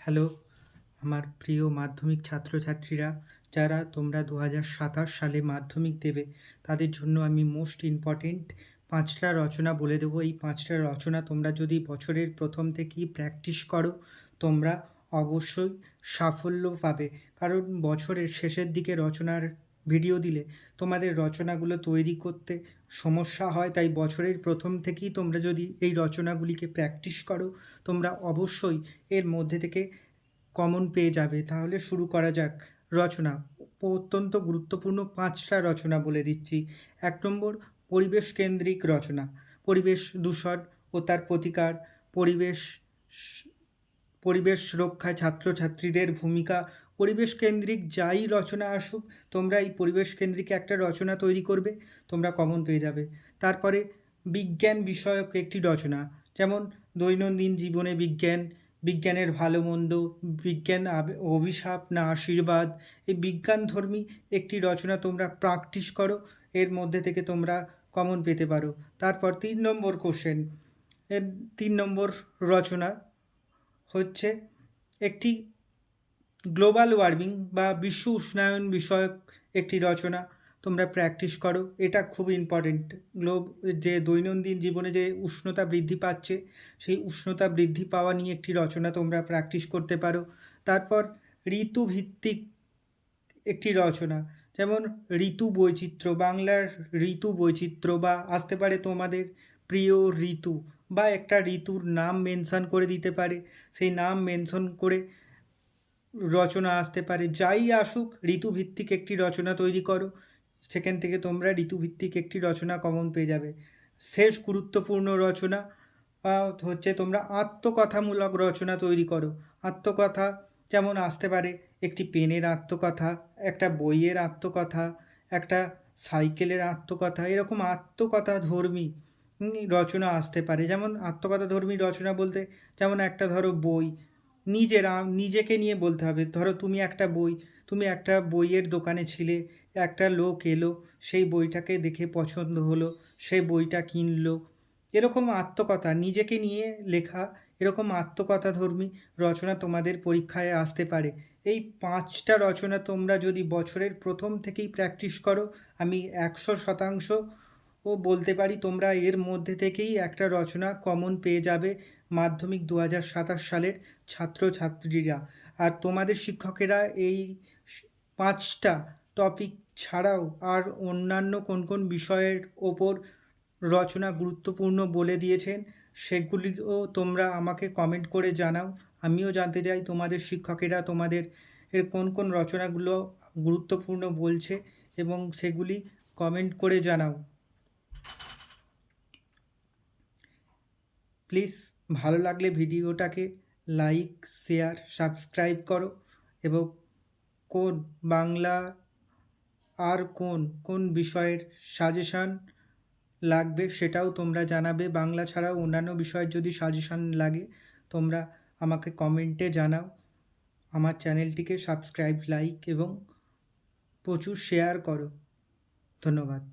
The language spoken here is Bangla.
হ্যালো, আমার প্রিয় মাধ্যমিক ছাত্রছাত্রীরা, যারা তোমরা ২০২৭ সালে মাধ্যমিক দেবে, তাদের জন্য আমি মোস্ট ইম্পর্টেন্ট ৫টা রচনা বলে দেবো। এই ৫টা রচনা তোমরা যদি বছরের প্রথম থেকেই প্র্যাকটিস করো, তোমরা অবশ্যই সাফল্য পাবে। কারণ বছরের শেষের দিকে রচনার ভিডিও দিলে তোমাদের রচনাগুলো তৈরি করতে সমস্যা হয়। তাই বছরের প্রথম থেকেই তোমরা যদি এই রচনাগুলিকে প্র্যাকটিস করো, তোমরা অবশ্যই এর মধ্যে থেকে কমন পেয়ে যাবে। তাহলে শুরু করা যাক। রচনা অত্যন্ত গুরুত্বপূর্ণ ৫টা রচনা বলে দিচ্ছি। ১ নম্বর, পরিবেশ কেন্দ্রিক রচনা। পরিবেশ দূষণ ও তার প্রতিকার, পরিবেশ পরিবেশ রক্ষায় ছাত্রছাত্রীদের ভূমিকা। পরিবেশ কেন্দ্রিক যাই রচনা আসুক, তোমরা এই পরিবেশ কেন্দ্রিক একটা রচনা তৈরি করবে, তোমরা কমন পেয়ে যাবে। তারপরে বিজ্ঞান বিষয়ক একটি রচনা, যেমন দৈনন্দিন জীবনে বিজ্ঞান, বিজ্ঞানের ভালো মন্দ, বিজ্ঞান অভিশাপ না আশীর্বাদ, এই বিজ্ঞানধর্মী একটি রচনা তোমরা প্র্যাকটিস করো, এর মধ্যে থেকে তোমরা কমন পেতে পারো। তারপর ৩ নম্বর কোশ্চেন, এর ৩ নম্বর রচনা হচ্ছে একটি গ্লোবাল ওয়ার্মিং বা বিশ্ব উষ্ণায়ন বিষয়ক একটি রচনা তোমরা প্র্যাকটিস করো। এটা খুব ইম্পর্টেন্ট। যে দৈনন্দিন জীবনে যে উষ্ণতা বৃদ্ধি পাচ্ছে, সেই উষ্ণতা বৃদ্ধি পাওয়া নিয়ে একটি রচনা তোমরা প্র্যাকটিস করতে পারো। তারপর ঋতুভিত্তিক একটি রচনা, যেমন ঋতু বৈচিত্র্য, বাংলার ঋতু বৈচিত্র্য, বা আসতে পারে তোমাদের প্রিয় ঋতু, বা একটা ঋতুর নাম মেনশন করে দিতে পারে, সেই নাম মেনশন করে রচনা আসতে পারে। যাই আসুক, ঋতুভিত্তিক একটি রচনা তৈরি করো, সেখান থেকে তোমরা ঋতুভিত্তিক একটি রচনা কমন পেয়ে যাবে। শেষ গুরুত্বপূর্ণ রচনা হচ্ছে তোমরা আত্মকথামূলক রচনা তৈরি করো। আত্মকথা যেমন আসতে পারে একটি পেনের আত্মকথা, একটা বইয়ের আত্মকথা, একটা সাইকেলের আত্মকথা, এরকম আত্মকথাধর্মী রচনা আসতে পারে। যেমন আত্মকথাধর্মী রচনা বলতে, যেমন একটা ধরো বই, নিজেকে নিয়ে বলতে হবে। ধরো তুমি একটা বইয়ের দোকানে ছিলে, একটা লোক এলো, সেই বইটাকে দেখে পছন্দ হলো, সেই বইটা কিনলো। এরকম আত্মকথা, নিজেকে নিয়ে লেখা এরকম আত্মকথাধর্মী রচনা তোমাদের পরীক্ষায় আসতে পারে। এই ৫টা রচনা তোমরা যদি বছরের প্রথম থেকেই প্র্যাকটিস করো, আমি ১০০% বলতে পারি তোমরা এর মধ্যে থেকেই একটা রচনা কমন পেয়ে যাবে মাধ্যমিক ২০২৭ সালের ছাত্রছাত্রীরা। আর তোমাদের শিক্ষকেরা এই ৫টা টপিক ছাড়াও আর অন্যান্য কোন কোন বিষয়ের ওপর রচনা গুরুত্বপূর্ণ বলে দিয়েছেন, সেগুলিও তোমরা আমাকে কমেন্ট করে জানাও। আমিও জানতে চাই তোমাদের শিক্ষকেরা তোমাদের কোন কোন রচনাগুলো গুরুত্বপূর্ণ বলছে, এবং সেগুলি কমেন্ট করে জানাও। প্লিজ ভালো লাগলে ভিডিওটাকে লাইক, শেয়ার, সাবস্ক্রাইব করো, এবং কোন বাংলা আর কোন কোন বিষয়ের সাজেশান লাগবে সেটাও তোমরা জানাবে। বাংলা ছাড়াও অন্যান্য বিষয়ের যদি সাজেশান লাগে, তোমরা আমাকে কমেন্টে জানাও। আমার চ্যানেলটিকে সাবস্ক্রাইব, লাইক এবং প্রচুর শেয়ার করো। ধন্যবাদ।